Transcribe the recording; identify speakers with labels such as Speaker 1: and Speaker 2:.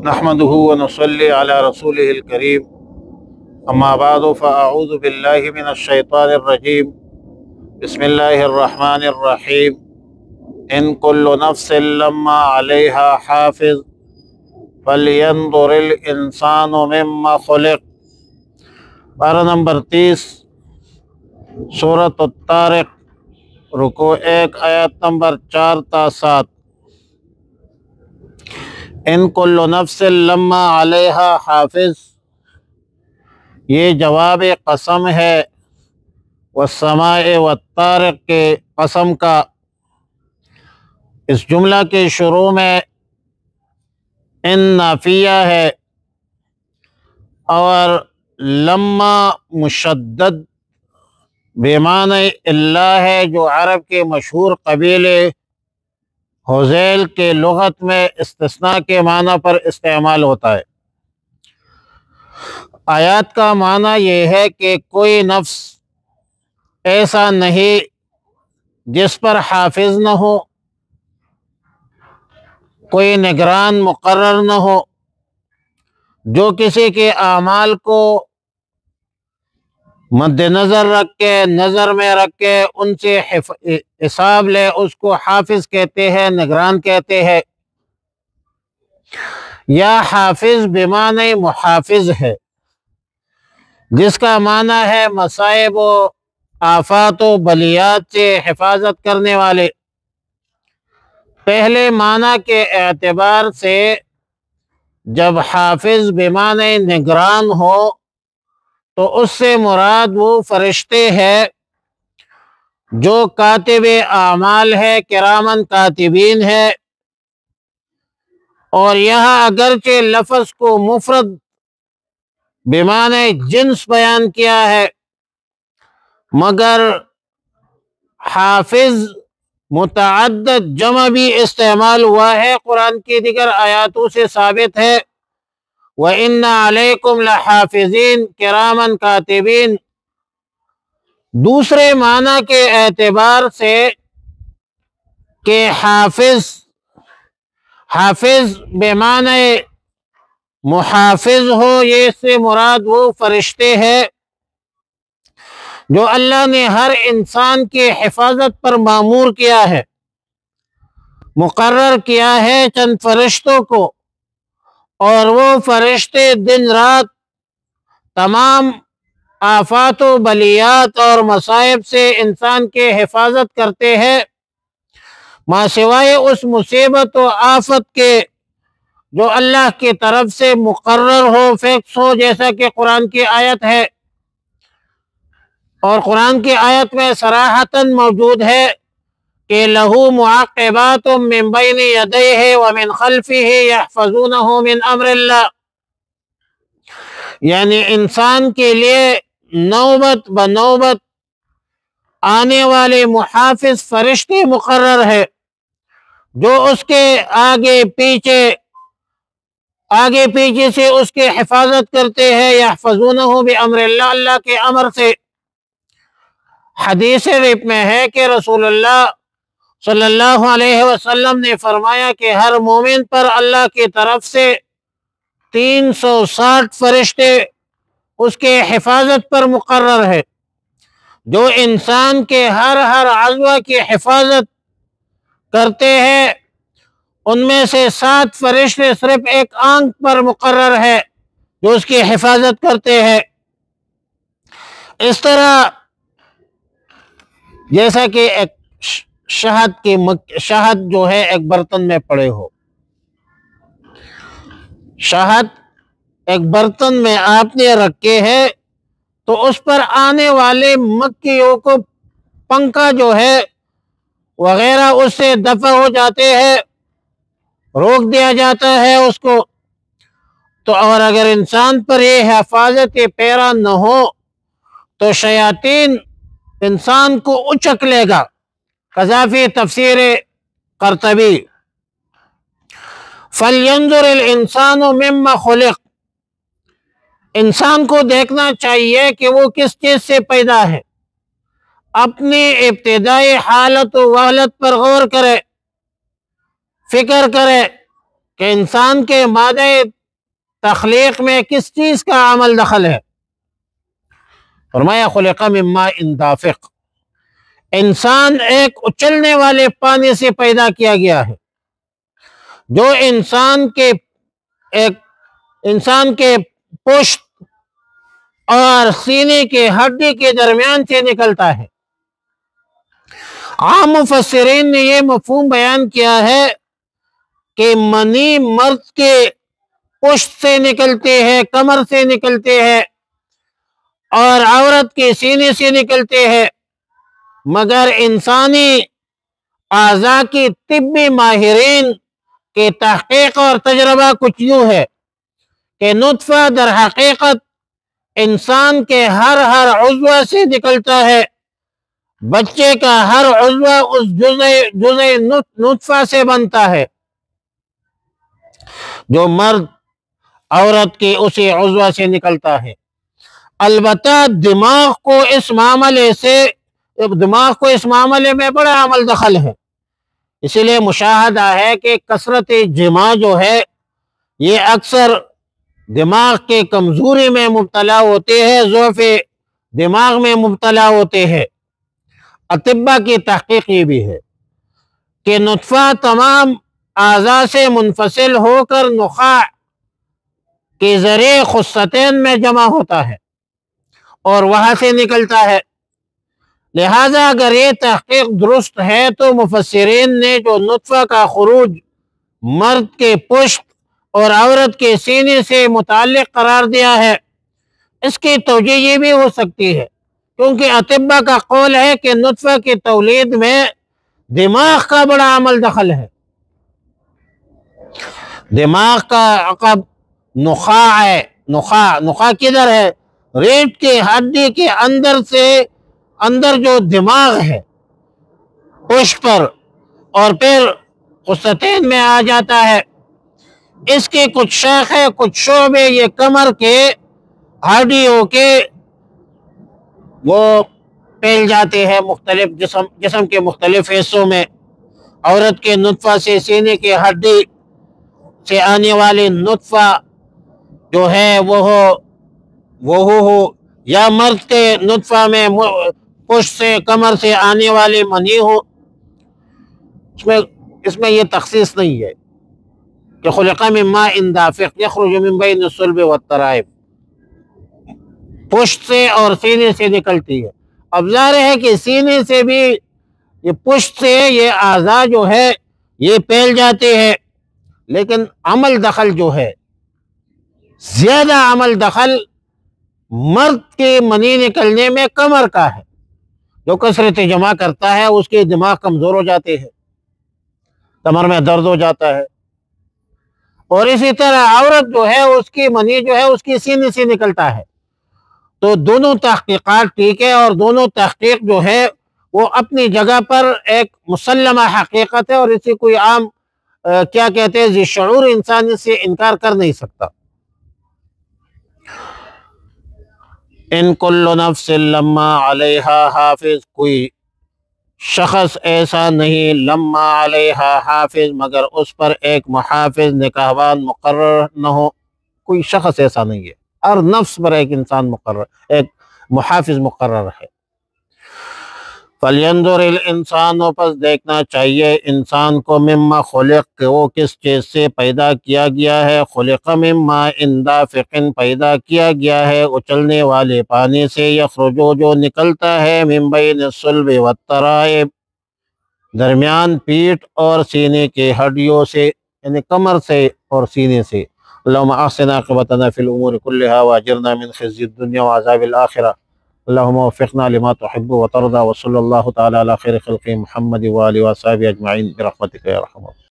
Speaker 1: نحمده ونصلي على رسوله الكريم اما بعد فاعوذ بالله من الشيطان الرجيم بسم الله الرحمن الرحيم ان كل نفس لما عليها حافظ فلينظر الانسان مما خلق۔ پارہ نمبر 30 سورۃ الطارق، رکوع 1 آیت نمبر 4 تا 7۔ ان کل نفس لما علیہا حافظ، یہ جواب قسم ہے والسماء والطارق کے قسم کا۔ اس جملہ کے شروع میں ان نافیہ ہے اور لما مشدد بمعنی اللہ ہے، جو عرب کے مشہور قبیلے حذیل کے لغت میں استثناء کے معنی پر استعمال ہوتا ہے۔ آیات کا معنی یہ ہے کہ کوئی نفس ایسا نہیں جس پر حافظ نہ ہو، کوئی نگران مقرر نہ ہو، جو کسی کے اعمال کو مد نظر رکھ کے، نظر میں رکھ کے ان سے حساب لے، اس کو حافظ کہتے ہیں، نگران کہتے ہیں۔ یا حافظ بمعنی محافظ ہے، جس کا معنی ہے مصائب و آفات و بلیات سے حفاظت کرنے والے۔ پہلے معنی کے اعتبار سے جب حافظ بمعنی نگران ہو تو اس سے مراد وہ فرشتے ہیں جو کاتب اعمال ہے، کرامن کاتبین ہے۔ اور یہاں اگرچہ لفظ کو مفرد بمعنی جنس بیان کیا ہے، مگر حافظ متعدد جمع بھی استعمال ہوا ہے، قرآن کی دیگر آیاتوں سے ثابت ہے۔ وَإِنَّ عَلَيْكُمْ لَحَافِظِينَ كِرَامًا كَاتِبِينَ۔ دوسرے معنی کے اعتبار سے کہ حافظ بمعنی محافظ ہو، یہ سے مراد وہ فرشتے ہیں جو اللہ نے ہر انسان کے حفاظت پر مامور کیا ہے، مقرر کیا ہے چند فرشتوں کو، اور وہ فرشتے دن رات تمام آفات و بلیات اور مصائب سے انسان کے حفاظت کرتے ہیں، ما سوائے اس مصیبت و آفت کے جو اللہ کی طرف سے مقرر ہو، فکس ہو، جیسا کہ قرآن کی آیت ہے۔ اور قرآن کی آیت میں صراحتاً موجود ہے کہ لَهُ مُعَقِّبَاتٌ مِّن بَيْنِ يَدَيْهِ وَمِنْ خَلْفِهِ يَحْفَظُونَهُ مِنْ أَمْرِ اللَّهِ، یعنی انسان کے لیے نوبت بنوبت آنے والے محافظ فرشتے مقرر ہے، جو اس کے آگے پیچھے سے اس کے حفاظت کرتے ہیں۔ يَحْفَظُونَهُ بِأَمْرِ اللَّهِ، اللہ کے امر سے۔ حدیث میں ہے کہ رسول اللہ صلی اللہ علیہ وسلم نے فرمایا کہ ہر مومن پر اللہ کی طرف سے 360 فرشتے اس کے حفاظت پر مقرر ہے، جو انسان کے ہر عضو کی حفاظت کرتے ہیں۔ ان میں سے 7 فرشتے صرف ایک آنکھ پر مقرر ہے جو اس کی حفاظت کرتے ہیں۔ اس طرح جیسا کہ ایک شہد جو ہے ایک برتن میں پڑے ہو، شہد ایک برتن میں آپ نے رکھے ہے، تو اس پر آنے والے مکھیوں کو پنکھا جو ہے وغیرہ اس سے دفع ہو جاتے ہیں، روک دیا جاتا ہے اس کو۔ تو اور اگر انسان پر یہ حفاظت پیرا نہ ہو تو شیاطین انسان کو اچک لے گا۔ قذافی تفسیر قرطبی۔ فَلْيَنْظُرِ الْإِنسَانُ مِمَّا خُلِقَ، انسان کو دیکھنا چاہیے کہ وہ کس چیز سے پیدا ہے، اپنی ابتدائی حالت و وحلت پر غور کرے، فکر کرے کہ انسان کے مادہ تخلیق میں کس چیز کا عمل دخل ہے؟ فرمایا خلق من ماء دافق، انسان ایک اچلنے والے پانی سے پیدا کیا گیا ہے، جو انسان کے پشت اور سینے کے ہڈی کے درمیان سے نکلتا ہے۔ عام مفسرین نے یہ مفہوم بیان کیا ہے کہ منی مرد کے پشت سے نکلتے ہیں، کمر سے نکلتے ہیں اور عورت کے سینے سے نکلتے ہیں، مگر انسانی اعضاء کی طبی ماہرین کے تحقیق اور تجربہ کچھ یوں ہے کہ نطفہ در حقیقت انسان کے ہر عضو سے نکلتا ہے، بچے کا ہر عضو اس جزء نطفہ سے بنتا ہے جو مرد عورت کے اسی عضو سے نکلتا ہے۔ البتہ دماغ کو اس معاملے میں بڑا عمل دخل ہے، اسی لیے مشاہدہ ہے کہ کثرت جماع جو ہے یہ اکثر دماغ کے کمزوری میں مبتلا ہوتے ہیں، ضعف دماغ میں مبتلا ہوتے ہیں۔ اطباء کی تحقیق یہ بھی ہے کہ نطفہ تمام اعضاء سے منفصل ہو کر نخاع کے ذریعے خصتین میں جمع ہوتا ہے اور وہاں سے نکلتا ہے۔ لہذا اگر یہ تحقیق درست ہے تو مفسرین نے جو نطفہ کا خروج مرد کے پشت اور عورت کے سینے سے متعلق قرار دیا ہے، اس کی توجہ یہ بھی ہو سکتی ہے کیونکہ اطباء کا قول ہے کہ نطفہ کی تولید میں دماغ کا بڑا عمل دخل ہے۔ دماغ کا عقب نخاع ہے، نخاع کدھر ہے؟ ریڑھ کی ہڈی کے اندر جو دماغ ہے پشت پر، اور پھر خصتین میں آ جاتا ہے۔ اس کے کچھ شاخیں، کچھ شعبے یہ کمر کے ہڈیوں کے وہ پھیل جاتے ہیں مختلف جسم کے مختلف حصوں میں۔ عورت کے نطفہ سے سینے کے ہڈی سے آنے والی نطفہ جو ہے وہ ہو یا مرد کے نطفہ میں پشت سے کمر سے آنے والی منی ہو، اس میں یہ تخصیص نہیں ہے کہ خلق من ماء دافق یخرج من بین الصلب والترائب، پشت سے اور سینے سے نکلتی ہے۔ اب ظاہر ہے کہ سینے سے بھی یہ پشت سے یہ اعضاء جو ہے یہ پھیل جاتے ہیں، لیکن عمل دخل جو ہے زیادہ عمل دخل مرد کے منی نکلنے میں کمر کا ہے۔ جو کثرت جمع کرتا ہے اس کے دماغ کمزور ہو جاتے ہیں، کمر میں درد ہو جاتا ہے، اور اسی طرح عورت جو ہے اس کی منی جو ہے اس کی سینے سے نکلتا ہے۔ تو دونوں تحقیقات ٹھیک ہے، اور دونوں تحقیق جو ہے وہ اپنی جگہ پر ایک مسلمہ حقیقت ہے، اور اسی کوئی عام کیا کہتے ہیں ذی شعور انسان اس سے انکار کر نہیں سکتا۔ ان کل نفس لما علیہا حافظ، کوئی شخص ایسا نہیں لما علیہا حافظ مگر اس پر ایک محافظ نگہبان مقرر نہ ہو، کوئی شخص ایسا نہیں ہے، ہر نفس پر ایک انسان ایک محافظ مقرر ہے۔ فَلْيَنْظُرِ الْإِنسَانُ، پس دیکھنا چاہیے انسان کو، مما خلق، کہ وہ کس چیز سے پیدا کیا گیا ہے۔ خلق من ماء دافق، پیدا کیا گیا ہے اچلنے والے پانی سے، یخرج، جو نکلتا ہے، من بین الصلب والترائب، درمیان پیٹھ اور سینے کے ہڈیوں سے، یعنی کمر سے اور سینے سے۔ اللہم احسن عاقبتنا فی الامور کلہا واجرنا من خزی الدنیا وعذاب الآخرہ، اللہم وفقنا لما تحب وترضى، وصلی اللہ تعالی علی خیر خلق محمد وآلہ وصحبہ اجمعین برحمتک یا ارحم الراحمین۔